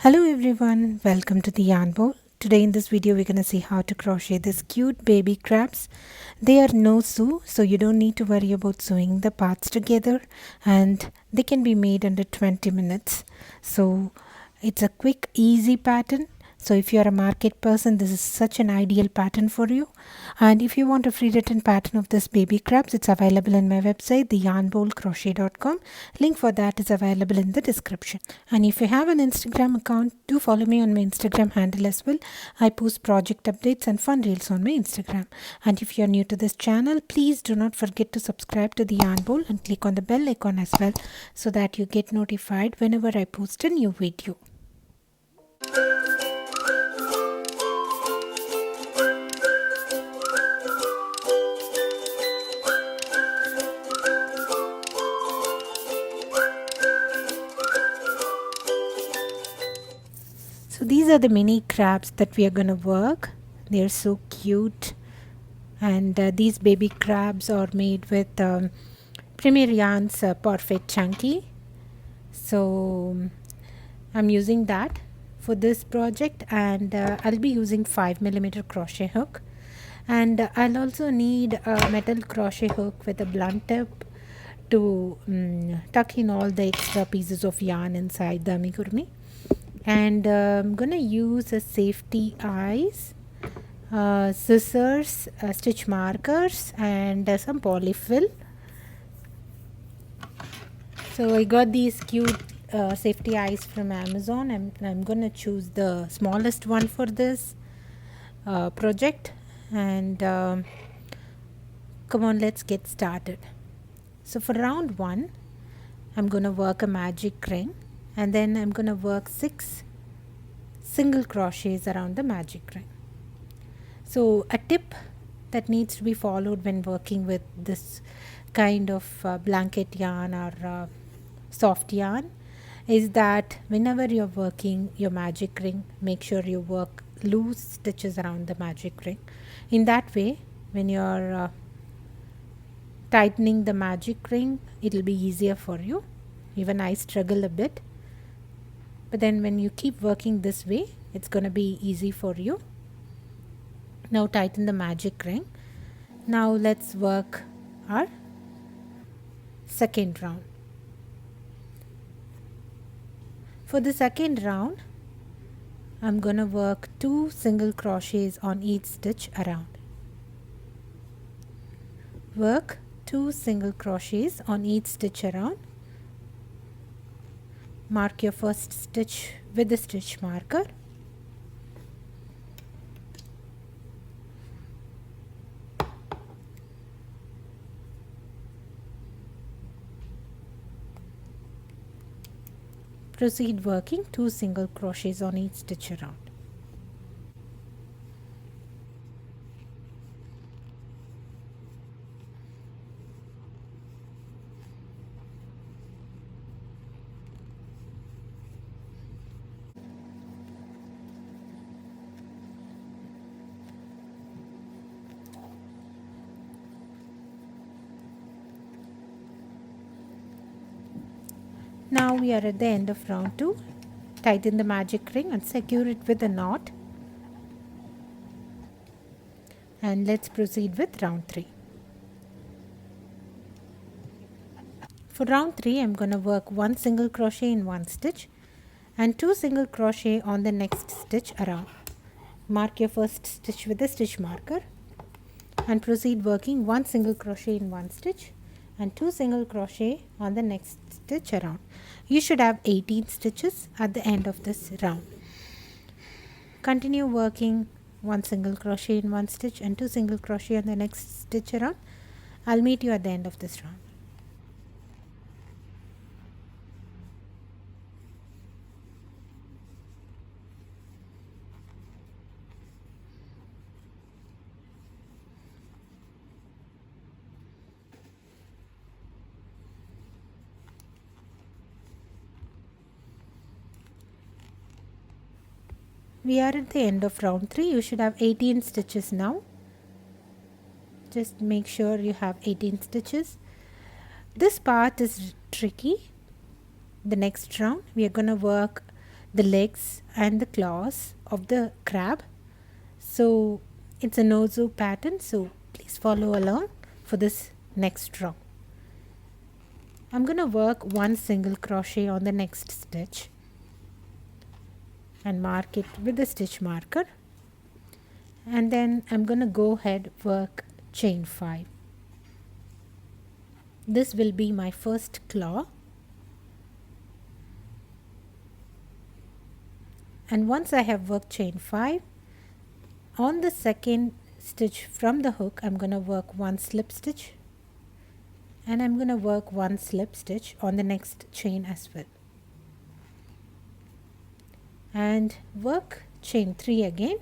Hello everyone, welcome to the Yarn Bowl. Today in this video we're going to see how to crochet these cute baby crabs. They are no sew, so you don't need to worry about sewing the parts together, and they can be made under 20 minutes. So it's a quick easy pattern. So if you are a market person, this is such an ideal pattern for you. And if you want a free written pattern of this baby crabs, it's available in my website, theyarnbowlcrochet.com. Link for that is available in the description. And if you have an Instagram account, do follow me on my Instagram handle as well. I post project updates and fun reels on my Instagram. And if you're new to this channel, please do not forget to subscribe to the Yarn Bowl and click on the bell icon as well, so that you get notified whenever I post a new video. So these are the mini crabs that we are going to work. They're so cute, and these baby crabs are made with Premier Yarn's Parfait Chunky. So I'm using that for this project, and I'll be using 5mm crochet hook, and I'll also need a metal crochet hook with a blunt tip to tuck in all the extra pieces of yarn inside the amigurumi. And I'm gonna use a safety eyes, scissors, stitch markers, and some polyfill. So I got these cute safety eyes from Amazon. I'm gonna choose the smallest one for this project, and come on, let's get started. So for round 1, I'm gonna work a magic ring, and then I'm gonna work 6 single crochets around the magic ring. So a tip that needs to be followed when working with this kind of blanket yarn or soft yarn is that whenever you're working your magic ring, make sure you work loose stitches around the magic ring. In that way, when you're tightening the magic ring, it'll be easier for you. Even I struggle a bit, but then when you keep working this way, it's going to be easy for you. Now tighten the magic ring. Now let's work our second round. For the second round, I'm going to work 2 single crochets on each stitch around. Work 2 single crochets on each stitch around. Mark your first stitch with the stitch marker. Proceed working 2 single crochets on each stitch around. Now we are at the end of round 2. Tighten the magic ring and secure it with a knot. And let's proceed with round 3. For round 3, I'm going to work 1 single crochet in one stitch and 2 single crochet on the next stitch around. Mark your first stitch with a stitch marker and proceed working 1 single crochet in one stitch and 2 single crochet on the next stitch around. You should have 18 stitches at the end of this round. Continue working 1 single crochet in one stitch and 2 single crochet on the next stitch around. I'll meet you at the end of this round. We are at the end of round 3. You should have 18 stitches now. Just make sure you have 18 stitches. This part is tricky. The next round we are going to work the legs and the claws of the crab. So it's a no-sew pattern, so please follow along for this next row. I'm going to work one single crochet on the next stitch and mark it with the stitch marker, and then I'm going to go ahead work chain 5. This will be my first claw, and once I have worked chain 5, on the second stitch from the hook I'm going to work one slip stitch, and I'm going to work one slip stitch on the next chain as well, and work chain 3 again,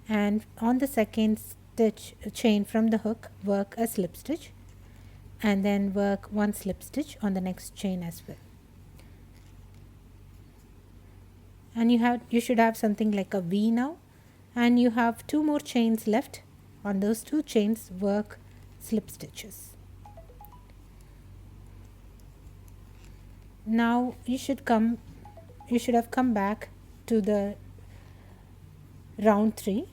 and on the second stitch chain from the hook work a slip stitch, and then work one slip stitch on the next chain as well. And you should have something like a V now, and you have 2 more chains left. On those 2 chains work slip stitches. Now you should have come back to the round 3.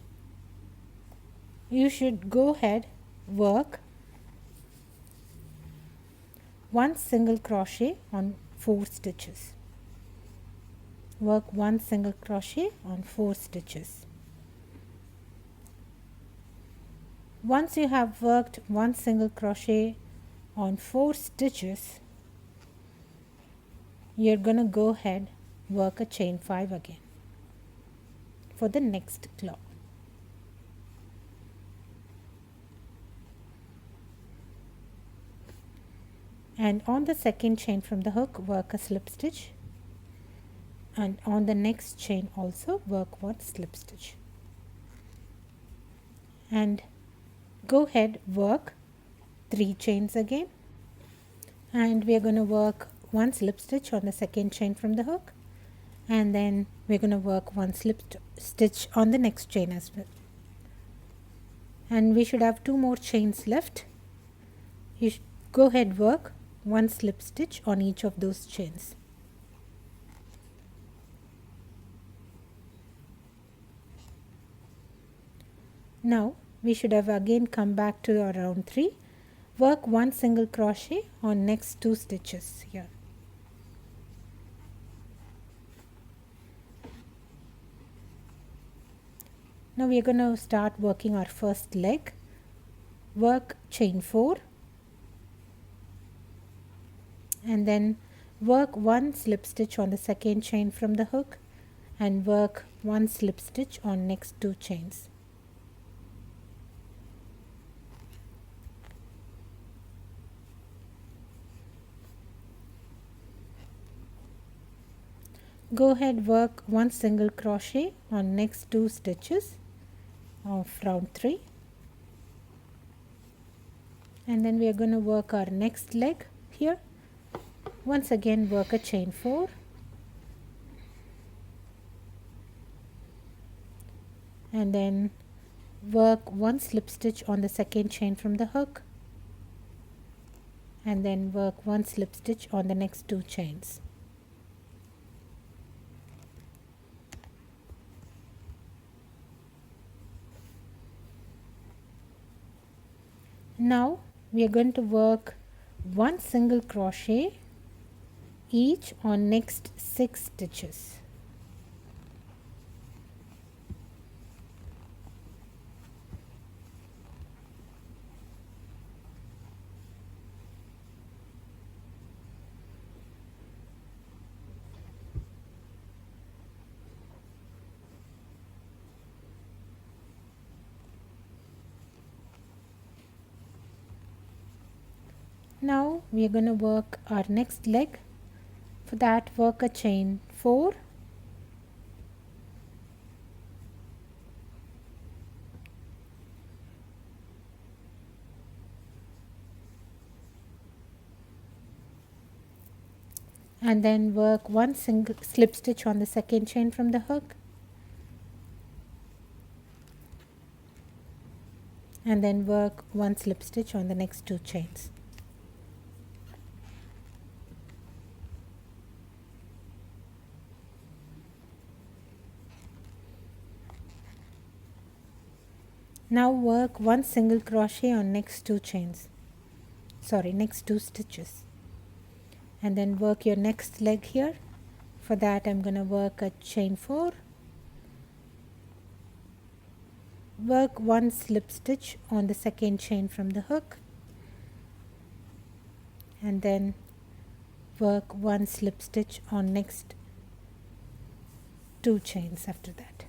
You should go ahead work one single crochet on 4 stitches. Work one single crochet on 4 stitches. Once you have worked one single crochet on 4 stitches, you're going to go ahead work a chain 5 again for the next claw. And on the second chain from the hook work a slip stitch, and on the next chain also work one slip stitch, and go ahead work 3 chains again, and we are going to work one slip stitch on the second chain from the hook, and then we're going to work one slip stitch on the next chain as well, and we should have 2 more chains left. You should go ahead work one slip stitch on each of those chains. Now we should have again come back to our round 3, work one single crochet on next 2 stitches here. Now we are going to start working our first leg. Work chain 4, and then work one slip stitch on the second chain from the hook, and work one slip stitch on next 2 chains. Go ahead work one single crochet on next 2 stitches of round 3, and then we are going to work our next leg here. Once again work a chain 4, and then work one slip stitch on the second chain from the hook, and then work one slip stitch on the next 2 chains. Now we are going to work one single crochet each on next 6 stitches. Now we are going to work our next leg. For that, work a chain 4, and then work one single slip stitch on the second chain from the hook, and then work one slip stitch on the next 2 chains. Now work one single crochet on next two stitches, and then work your next leg here. For that I'm going to work a chain 4, work one slip stitch on the second chain from the hook, and then work one slip stitch on next 2 chains after that.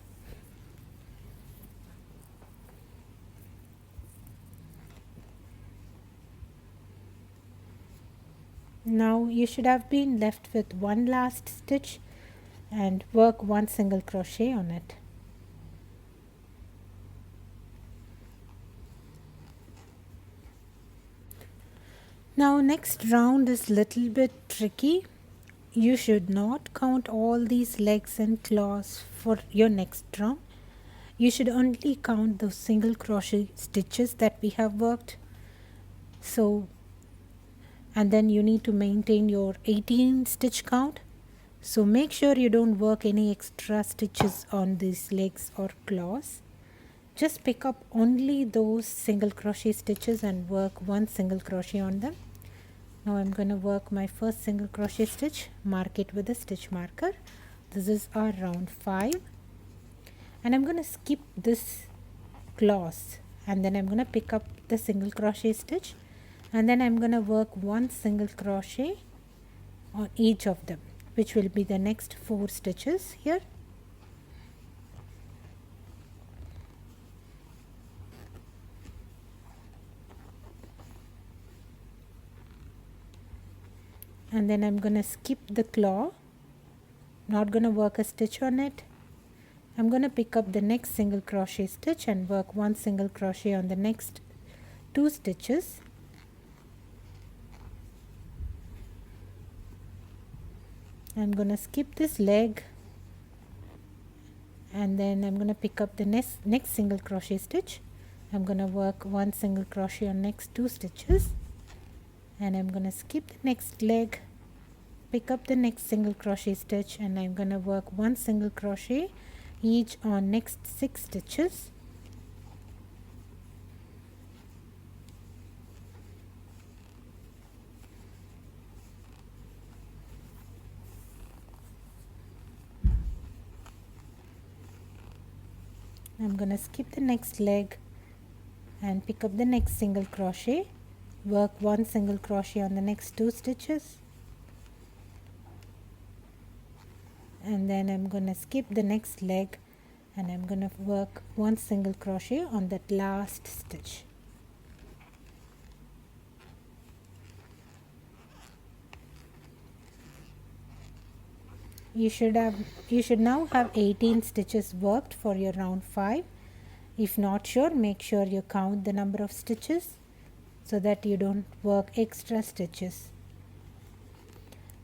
Now you should have been left with one last stitch and work one single crochet on it. Now next round is little bit tricky. You should not count all these legs and claws for your next round. You should only count those single crochet stitches that we have worked. And then you need to maintain your 18 stitch count. So make sure you don't work any extra stitches on these legs or claws. Just pick up only those single crochet stitches and work one single crochet on them. Now I'm going to work my first single crochet stitch, mark it with a stitch marker. This is our round 5, and I'm going to skip this claws, and then I'm going to pick up the single crochet stitch, and then I'm going to work one single crochet on each of them, which will be the next 4 stitches here. And then I'm going to skip the claw, not going to work a stitch on it. I'm going to pick up the next single crochet stitch and work one single crochet on the next 2 stitches. I'm going to skip this leg, and then I'm going to pick up the next single crochet stitch. I'm going to work one single crochet on next 2 stitches, and I'm going to skip the next leg, pick up the next single crochet stitch, and I'm going to work one single crochet each on next 6 stitches. I'm going to skip the next leg and pick up the next single crochet, work one single crochet on the next 2 stitches, and then I'm going to skip the next leg and I'm going to work one single crochet on that last stitch. You should now have 18 stitches worked for your round 5. If not sure, make sure you count the number of stitches so that you don't work extra stitches.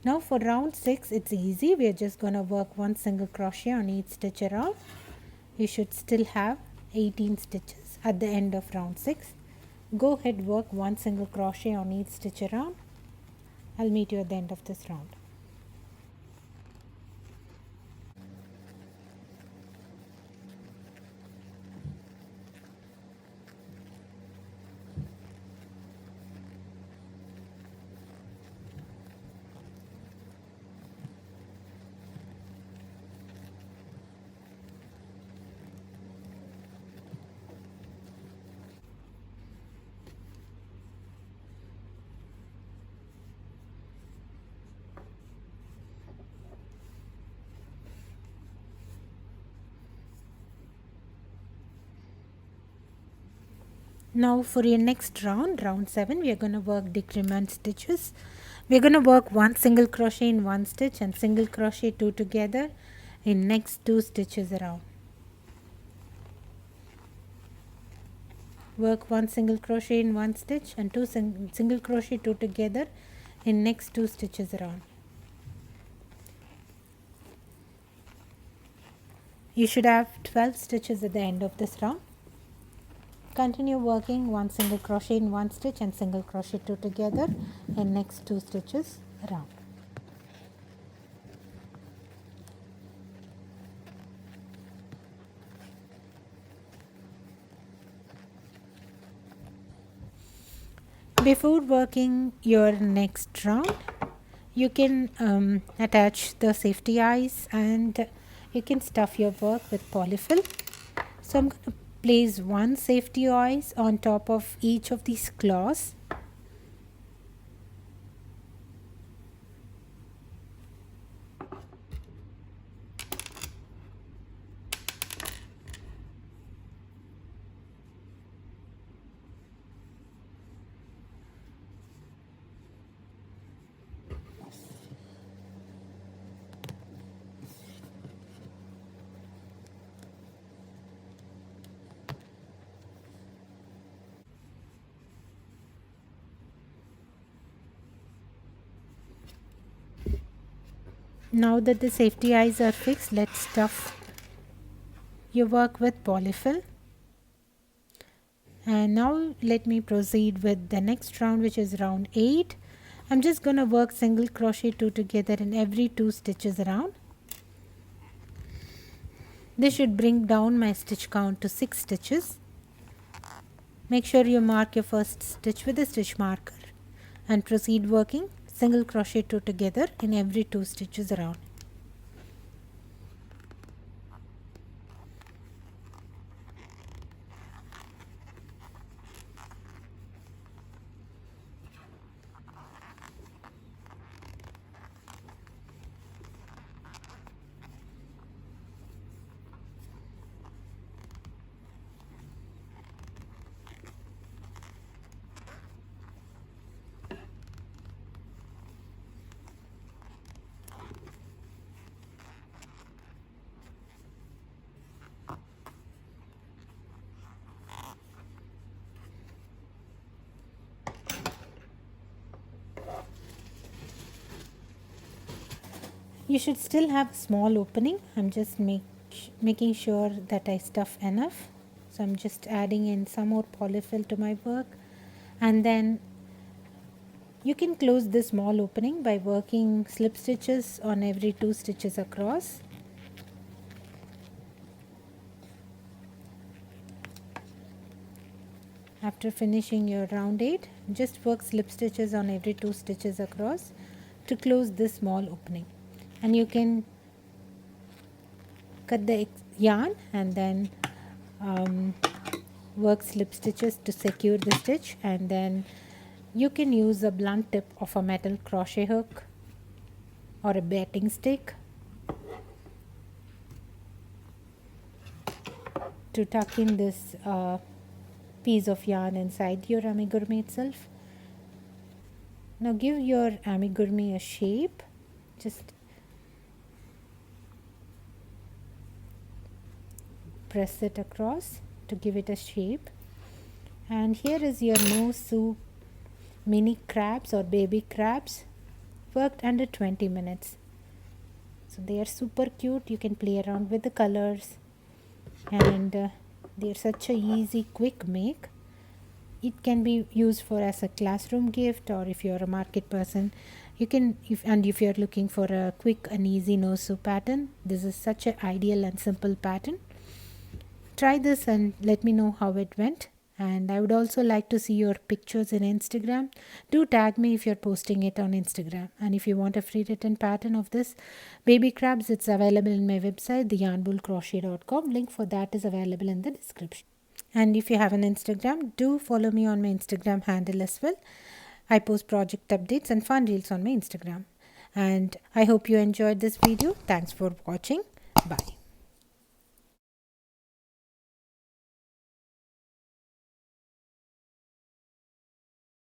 Now for round 6, it's easy. We are just going to work one single crochet on each stitch around. You should still have 18 stitches at the end of round 6. Go ahead, work one single crochet on each stitch around. I'll meet you at the end of this round. Now for your next round, round 7, we are going to work decrement stitches. We are going to work one single crochet in one stitch and single crochet 2 together in next 2 stitches around. Work one single crochet in one stitch and single crochet 2 together in next 2 stitches around. You should have 12 stitches at the end of this round. Continue working one single crochet in one stitch and single crochet 2 together in next 2 stitches around. Before working your next round, you can attach the safety eyes and you can stuff your work with polyfill. So I'm going to place one safety eyes on top of each of these claws. Now that the safety eyes are fixed, let's stuff your work with polyfill. And now let me proceed with the next round, which is round 8. I'm just going to work single crochet 2 together in every 2 stitches around. This should bring down my stitch count to 6 stitches. Make sure you mark your first stitch with a stitch marker and proceed working single crochet 2 together in every 2 stitches around. You should still have a small opening. I'm just making sure that I stuff enough. So I'm just adding in some more polyfill to my work, and then you can close this small opening by working slip stitches on every 2 stitches across. After finishing your round 8, just work slip stitches on every 2 stitches across to close this small opening. And you can cut the yarn and then work slip stitches to secure the stitch, and then you can use a blunt tip of a metal crochet hook or a batting stick to tuck in this piece of yarn inside your amigurumi itself. Now give your amigurumi a shape. Just press it across to give it a shape. And here is your no sew mini crabs or baby crabs, worked under 20 minutes. So they are super cute. You can play around with the colors, and they're such a easy quick make. It can be used for as a classroom gift, or if you're a market person, you can, if you're looking for a quick and easy no sew pattern, this is such an ideal and simple pattern. Try this and let me know how it went. And I would also like to see your pictures in Instagram. Do tag me if you're posting it on Instagram. And if you want a free written pattern of this baby crabs, it's available in my website, theyarnbowlcrochet.com. Link for that is available in the description. And if you have an Instagram, do follow me on my Instagram handle as well. I post project updates and fun reels on my Instagram. And I hope you enjoyed this video. Thanks for watching. Bye.